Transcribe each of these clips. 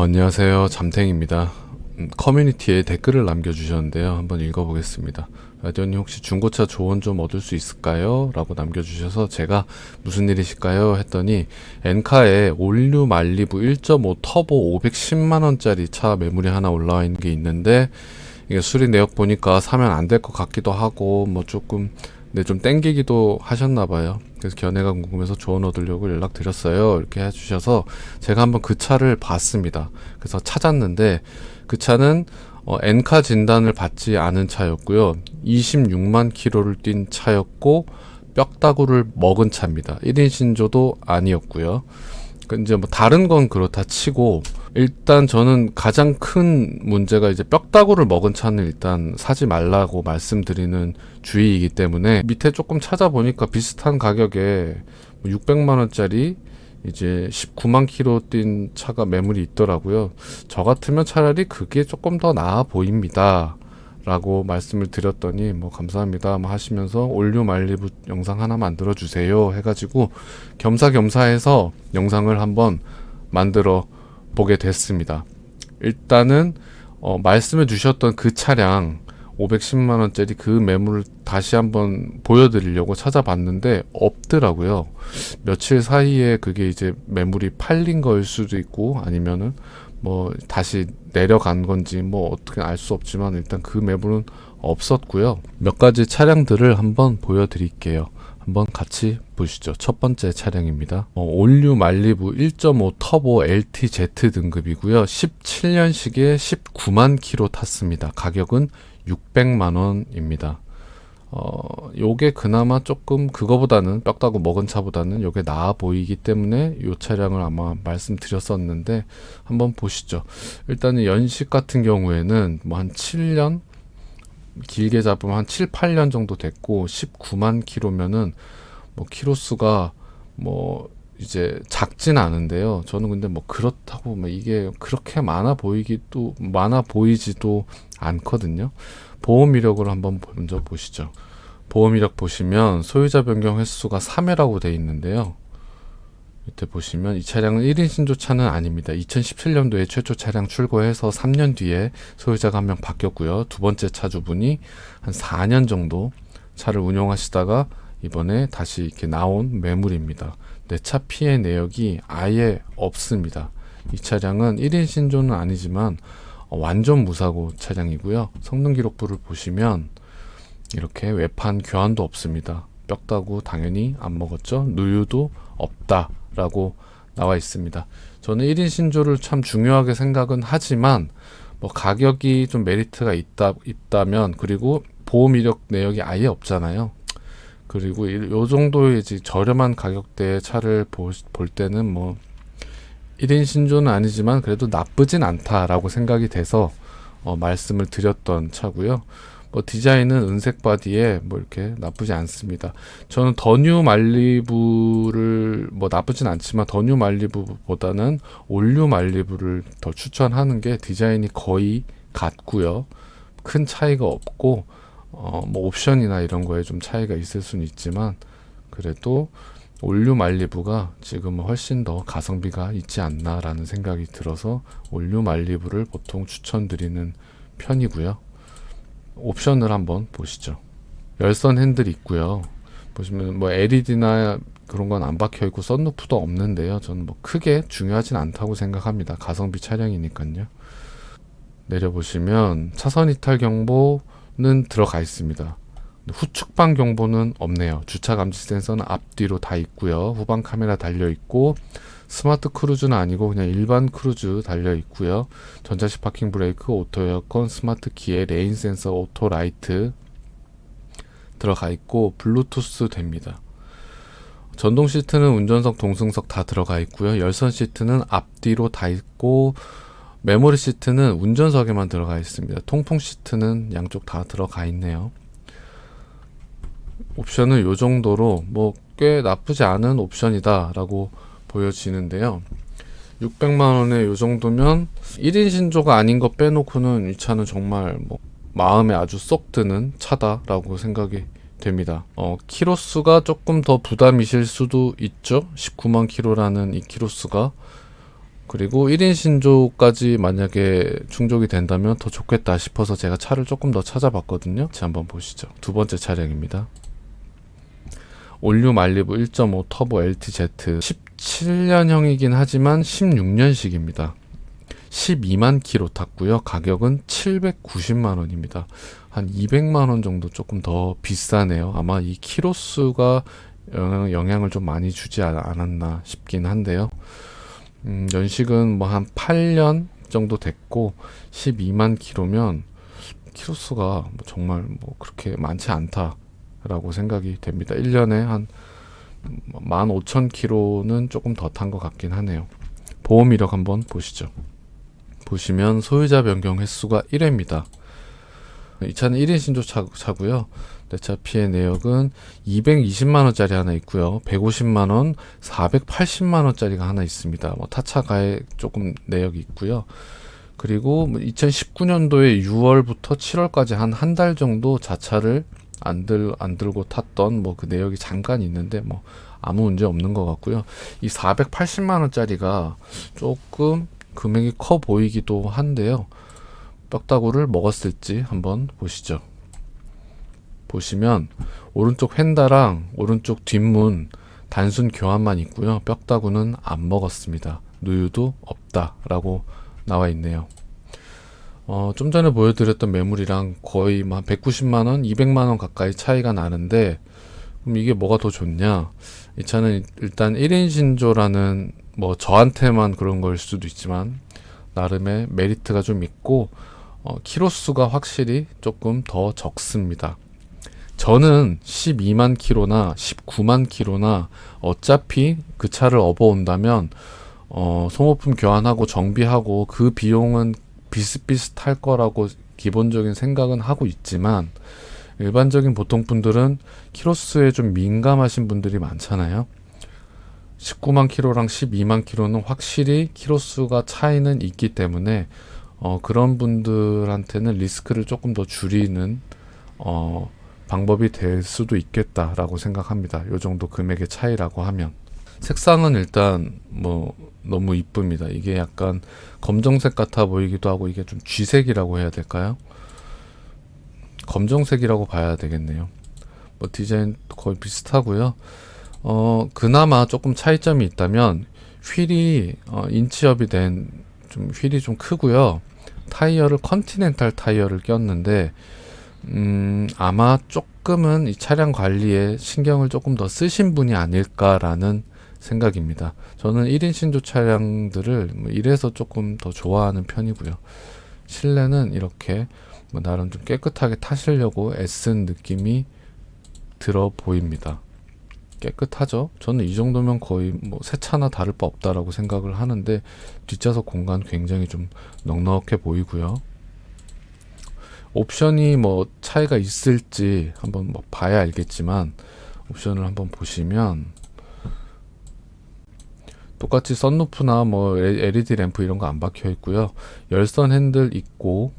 안녕하세요. 잠탱입니다. 커뮤니티에 댓글을 남겨주셨는데요. 한번 읽어보겠습니다. 라디오님 혹시 중고차 조언 좀 얻을 수 있을까요? 라고 남겨주셔서 제가 무슨 일이실까요? 했더니 엔카에 올류 말리부 1.5 터보 510만원짜리 차 매물이 하나 올라와 있는 게 있는데 이게 수리 내역 보니까 사면 안 될 것 같기도 하고 뭐 조금 좀 땡기기도 하셨나봐요. 그래서 견해가 궁금해서 조언 얻으려고 연락드렸어요. 이렇게 해주셔서 제가 한번 그 차를 봤습니다. 그래서 찾았는데 그 차는 엔카 진단을 받지 않은 차였고요. 26만 킬로를 뛴 차였고 뼈다구를 먹은 차입니다. 1인 신조도 아니었고요. 이제 뭐 다른 건 그렇다 치고 일단 저는 가장 큰 문제가 이제 뼈다구를 먹은 차는 일단 사지 말라고 말씀드리는 주의이기 때문에 밑에 조금 찾아보니까 비슷한 가격에 600만 원짜리 이제 19만 킬로 뛴 차가 매물이 있더라고요. 저 같으면 차라리 그게 조금 더 나아 보입니다 라고 말씀을 드렸더니 뭐 감사합니다 하시면서 올류 말리부 영상 하나 만들어 주세요 해가지고 겸사겸사해서 영상을 한번 만들어 보게 됐습니다. 일단은 말씀해 주셨던 그 차량 510만원짜리 그 매물을 다시 한번 보여드리려고 찾아봤는데 없더라고요. 며칠 사이에 그게 이제 매물이 팔린 거일 수도 있고 아니면은 뭐 다시 내려간 건지 뭐 어떻게 알 수 없지만 일단 그 매물은 없었고요. 몇 가지 차량들을 한번 보여드릴게요. 한번 같이 보시죠. 첫 번째 차량입니다. 올류 말리부 1.5 터보 LTZ 등급이고요. 17년식에 19만 킬로 탔습니다. 가격은 600만 원입니다. 요게 그나마 조금 그거보다는 뼈다구 먹은 차보다는 요게 나아 보이기 때문에 요 차량을 아마 말씀드렸었는데 한번 보시죠. 일단은 연식 같은 경우에는 뭐 한 7년 길게 잡으면 한 7, 8년 정도 됐고 19만 킬로면은 뭐 킬로수가 뭐 이제 작진 않은데요. 저는 근데 뭐 그렇다고 뭐 이게 그렇게 많아 보이지도 않거든요. 보험 이력을 한번 먼저 보시죠. 보험 이력 보시면 소유자 변경 횟수가 3회라고 되어 있는데요. 밑에 보시면 이 차량은 1인 신조차는 아닙니다. 2017년도에 최초 차량 출고해서 3년 뒤에 소유자가 한 명 바뀌었고요. 두 번째 차주분이 한 4년 정도 차를 운용하시다가 이번에 다시 이렇게 나온 매물입니다. 내차 피해 내역이 아예 없습니다. 이 차량은 1인 신조는 아니지만 완전 무사고 차량이고요. 성능 기록부를 보시면 이렇게 외판 교환도 없습니다. 뼈다구 당연히 안 먹었죠. 누유도 없다 라고 나와 있습니다. 저는 1인 신조를 참 중요하게 생각은 하지만 뭐 가격이 좀 메리트가 있다면 그리고 보험 이력 내역이 아예 없잖아요. 그리고 요 정도의 이제 저렴한 가격대의 차를 볼 때는 뭐 1인 신조는 아니지만 그래도 나쁘진 않다라고 생각이 돼서 말씀을 드렸던 차고요. 뭐 디자인은 은색 바디에 뭐 이렇게 나쁘지 않습니다. 저는 더뉴 말리부를 뭐 나쁘진 않지만 더뉴 말리부보다는 올류 말리부를 더 추천하는 게 디자인이 거의 같고요. 큰 차이가 없고 뭐 옵션이나 이런 거에 좀 차이가 있을 수는 있지만 그래도 올류 말리부가 지금은 훨씬 더 가성비가 있지 않나라는 생각이 들어서 올류 말리부를 보통 추천드리는 편이고요. 옵션을 한번 보시죠. 열선 핸들이 있고요. 보시면 뭐 LED나 그런 건 안 박혀 있고 썬루프도 없는데요. 저는 뭐 크게 중요하진 않다고 생각합니다. 가성비 차량이니까요. 내려보시면 차선 이탈 경보는 들어가 있습니다. 후측방 경보는 없네요. 주차 감지 센서는 앞뒤로 다 있고요. 후방 카메라 달려 있고 스마트 크루즈는 아니고 그냥 일반 크루즈 달려 있고요. 전자식 파킹 브레이크, 오토 에어컨, 스마트 기어, 레인 센서, 오토 라이트 들어가 있고 블루투스 됩니다. 전동 시트는 운전석, 동승석 다 들어가 있고요. 열선 시트는 앞뒤로 다 있고 메모리 시트는 운전석에만 들어가 있습니다. 통풍 시트는 양쪽 다 들어가 있네요. 옵션은 요 정도로 뭐 꽤 나쁘지 않은 옵션이다 라고 보여지는데요. 600만원에 요 정도면 1인 신조가 아닌 거 빼놓고는 이 차는 정말 뭐 마음에 아주 쏙 드는 차다라고 생각이 됩니다. 키로수가 조금 더 부담이실 수도 있죠. 19만 킬로라는 이 키로수가 그리고 1인 신조까지 만약에 충족이 된다면 더 좋겠다 싶어서 제가 차를 조금 더 찾아봤거든요. 자, 한번 보시죠. 두 번째 차량입니다. 올류 말리부 1.5 터보 LTZ 17년형이긴 하지만 16년식입니다. 12만 킬로 탔고요. 가격은 790만 원입니다. 한 200만 원 정도 조금 더 비싸네요. 아마 이 키로수가 영향을 좀 많이 주지 않았나 싶긴 한데요. 연식은 뭐 한 8년 정도 됐고 12만 킬로면 키로수가 뭐 정말 뭐 그렇게 많지 않다라고 생각이 됩니다. 1년에 한 15,000킬로는 조금 더 탄 것 같긴 하네요. 보험 이력 한번 보시죠. 보시면 소유자 변경 횟수가 1회입니다. 이 차는 1인 신조 차고요. 내 차 피해 내역은 220만원짜리 하나 있고요. 150만원, 480만원짜리가 하나 있습니다. 뭐 타차 가액 조금 내역이 있고요. 그리고 2019년도에 6월부터 7월까지 한 달 정도 자차를 안 들고 탔던 뭐 그 내역이 잠깐 있는데 뭐 아무 문제 없는 것 같고요. 이 480만원짜리가 조금 금액이 커 보이기도 한데요. 뼈다구를 먹었을지 한번 보시죠. 보시면 오른쪽 휀다랑 오른쪽 뒷문 단순 교환만 있고요. 뼈다구는 안 먹었습니다. 누유도 없다라고 나와 있네요. 좀 전에 보여드렸던 매물이랑 거의 한 190만원, 200만원 가까이 차이가 나는데 그럼 이게 뭐가 더 좋냐? 이 차는 일단 1인 신조라는 뭐 저한테만 그런 걸 수도 있지만 나름의 메리트가 좀 있고 키로수가 확실히 조금 더 적습니다. 저는 12만 킬로나 19만 킬로나 어차피 그 차를 업어온다면 소모품 교환하고 정비하고 그 비용은 비슷비슷할 거라고 기본적인 생각은 하고 있지만 일반적인 보통 분들은 키로수에 좀 민감하신 분들이 많잖아요. 19만 킬로랑 12만 킬로는 확실히 키로수가 차이는 있기 때문에 그런 분들한테는 리스크를 조금 더 줄이는 방법이 될 수도 있겠다라고 생각합니다. 요 정도 금액의 차이라고 하면. 색상은 일단 뭐 너무 이쁩니다. 이게 약간 검정색 같아 보이기도 하고 이게 좀 쥐색이라고 해야 될까요? 검정색이라고 봐야 되겠네요. 뭐 디자인 거의 비슷하고요. 그나마 조금 차이점이 있다면 휠이 인치업이 된 좀 휠이 좀 크고요. 타이어를 컨티넨탈 타이어를 꼈는데 아마 조금은 이 차량 관리에 신경을 조금 더 쓰신 분이 아닐까라는 생각입니다. 저는 1인 신조 차량들을 이래서 조금 더 좋아하는 편이고요. 실내는 이렇게 뭐 나름 좀 깨끗하게 타시려고 애쓴 느낌이 들어 보입니다. 깨끗하죠? 저는 이 정도면 거의 뭐 새 차나 다를 바 없다라고 생각을 하는데 뒷좌석 공간 굉장히 좀 넉넉해 보이고요. 옵션이 뭐 차이가 있을지 한번 뭐 봐야 알겠지만 옵션을 한번 보시면 똑같이 썬루프나 뭐 LED 램프 이런 거 안 박혀 있고요. 열선 핸들 있고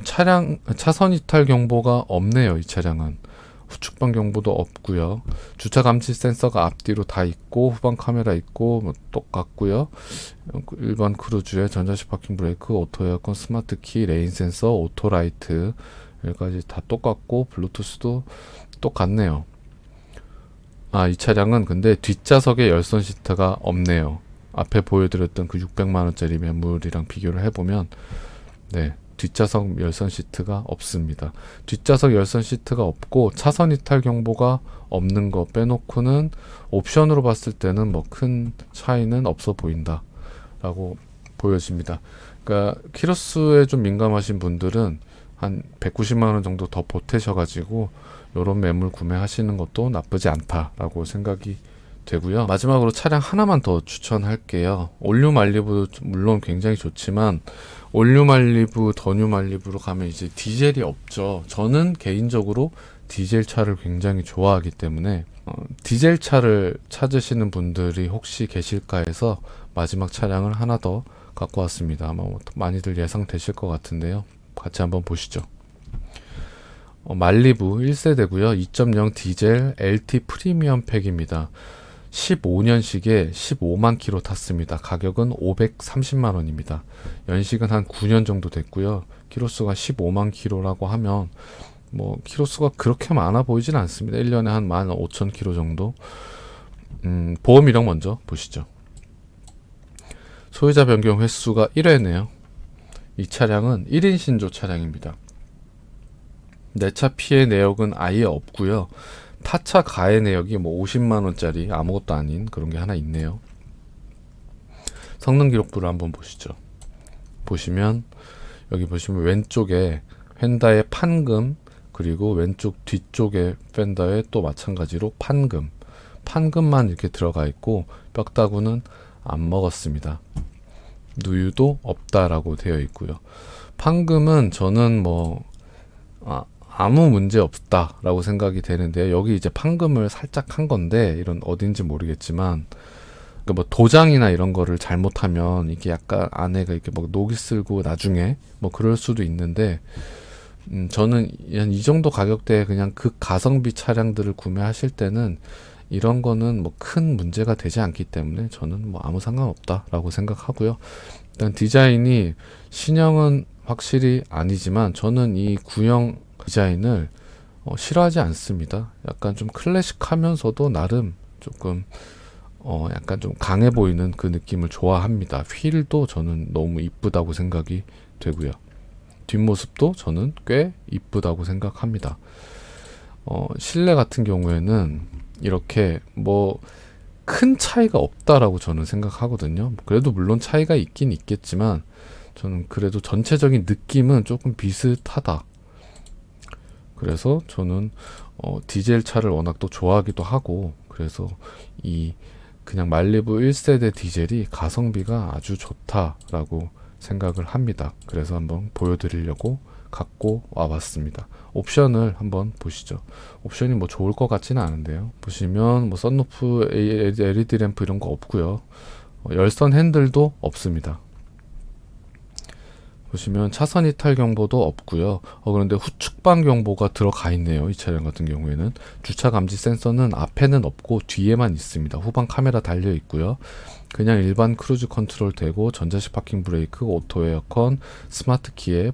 차선 이탈 경보가 없네요. 이 차량은 후측방 경보도 없고요. 주차 감지 센서가 앞뒤로 다 있고 후방 카메라 있고 뭐 똑같고요. 일반 크루즈에 전자식 파킹 브레이크, 오토 에어컨, 스마트 키, 레인 센서, 오토 라이트 여기까지 다 똑같고 블루투스도 똑같네요. 이 차량은 근데 뒷좌석에 열선 시트가 없네요. 앞에 보여드렸던 그 600만원짜리 매물이랑 비교를 해보면 네, 뒷좌석 열선 시트가 없습니다. 뒷좌석 열선 시트가 없고 차선 이탈 경보가 없는 거 빼놓고는 옵션으로 봤을 때는 뭐 큰 차이는 없어 보인다 라고 보여집니다. 그러니까 키로수에 좀 민감하신 분들은 한 190만원 정도 더 보태셔가지고 요런 매물 구매하시는 것도 나쁘지 않다라고 생각이 되고요. 마지막으로 차량 하나만 더 추천할게요. 올류 말리부 물론 굉장히 좋지만 올류 말리부, 더뉴 말리부로 가면 이제 디젤이 없죠. 저는 개인적으로 디젤 차를 굉장히 좋아하기 때문에 디젤 차를 찾으시는 분들이 혹시 계실까 해서 마지막 차량을 하나 더 갖고 왔습니다. 아마 많이들 예상되실 것 같은데요. 같이 한번 보시죠. 말리부 1세대고요. 2.0 디젤 LT 프리미엄 팩입니다. 15년식에 15만 킬로 탔습니다. 가격은 530만 원입니다. 연식은 한 9년 정도 됐고요. 키로수가 15만 킬로라고 하면 뭐 키로수가 그렇게 많아 보이진 않습니다. 1년에 한 15,000킬로 정도. 보험 이력 먼저 보시죠. 소유자 변경 횟수가 1회네요. 이 차량은 1인 신조 차량입니다. 내차 피해 내역은 아예 없고요. 타차 가해 내역이 뭐 50만원짜리 아무것도 아닌 그런 게 하나 있네요. 성능 기록부를 한번 보시죠. 보시면 여기 보시면 왼쪽에 휀다의 판금, 그리고 왼쪽 뒤쪽에 펜더에 또 마찬가지로 판금만 이렇게 들어가 있고 뼈다구는 안 먹었습니다. 누유도 없다라고 되어 있고요. 판금은 저는 뭐 아무 문제 없다라고 생각이 되는데, 여기 이제 판금을 살짝 한 건데 이런 어딘지 모르겠지만 뭐 도장이나 이런 거를 잘못하면 이게 약간 안에가 이렇게 뭐 녹이 슬고 나중에 뭐 그럴 수도 있는데, 저는 한 이 정도 가격대에 그냥 극가성비 차량들을 구매하실 때는 이런 거는 뭐 큰 문제가 되지 않기 때문에 저는 뭐 아무 상관없다라고 생각하고요. 일단 디자인이 신형은 확실히 아니지만 저는 이 구형 디자인을 싫어하지 않습니다. 약간 좀 클래식하면서도 나름 조금 약간 좀 강해 보이는 그 느낌을 좋아합니다. 휠도 저는 너무 이쁘다고 생각이 되고요. 뒷모습도 저는 꽤 이쁘다고 생각합니다. 실내 같은 경우에는 이렇게 뭐 큰 차이가 없다라고 저는 생각하거든요. 그래도 물론 차이가 있긴 있겠지만 저는 그래도 전체적인 느낌은 조금 비슷하다. 그래서 저는 디젤 차를 워낙 또 좋아하기도 하고, 그래서 이 그냥 말리부 1세대 디젤이 가성비가 아주 좋다라고 생각을 합니다. 그래서 한번 보여드리려고 갖고 와봤습니다. 옵션을 한번 보시죠. 옵션이 뭐 좋을 것 같지는 않은데요. 보시면 뭐 썬루프, LED 램프 이런 거 없고요. 열선 핸들도 없습니다. 보시면 차선 이탈 경보도 없고요. 그런데 후측방 경보가 들어가 있네요. 이 차량 같은 경우에는 주차 감지 센서는 앞에는 없고 뒤에만 있습니다. 후방 카메라 달려 있고요. 그냥 일반 크루즈 컨트롤 되고 전자식 파킹 브레이크, 오토 에어컨, 스마트 키에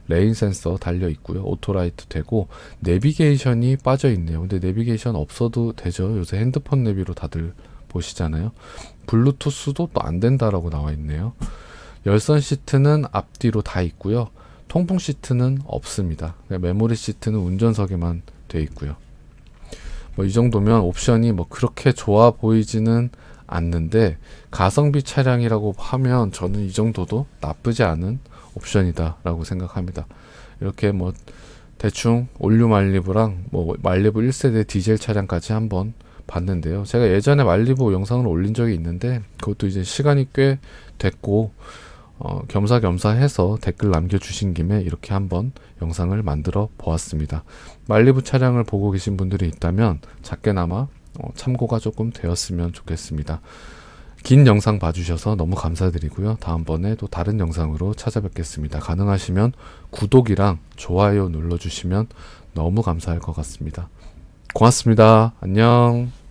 레인 센서 달려 있고요. 오토 라이트 되고 내비게이션이 빠져 있네요. 근데 내비게이션 없어도 되죠. 요새 핸드폰 내비로 다들 보시잖아요. 블루투스도 또 안 된다라고 나와 있네요. 열선 시트는 앞뒤로 다 있고요. 통풍 시트는 없습니다. 메모리 시트는 운전석에만 돼 있고요. 뭐 이 정도면 옵션이 뭐 그렇게 좋아 보이지는 않는데, 가성비 차량이라고 하면 저는 이 정도도 나쁘지 않은 옵션이다 라고 생각합니다. 이렇게 뭐 대충 올류 말리부랑 뭐 말리부 1세대 디젤 차량까지 한번 봤는데요. 제가 예전에 말리부 영상을 올린 적이 있는데 그것도 이제 시간이 꽤 됐고 겸사겸사 해서 댓글 남겨주신 김에 이렇게 한번 영상을 만들어 보았습니다. 말리부 차량을 보고 계신 분들이 있다면 작게나마 참고가 조금 되었으면 좋겠습니다. 긴 영상 봐주셔서 너무 감사드리고요. 다음번에 또 다른 영상으로 찾아뵙겠습니다. 가능하시면 구독이랑 좋아요 눌러주시면 너무 감사할 것 같습니다. 고맙습니다. 안녕.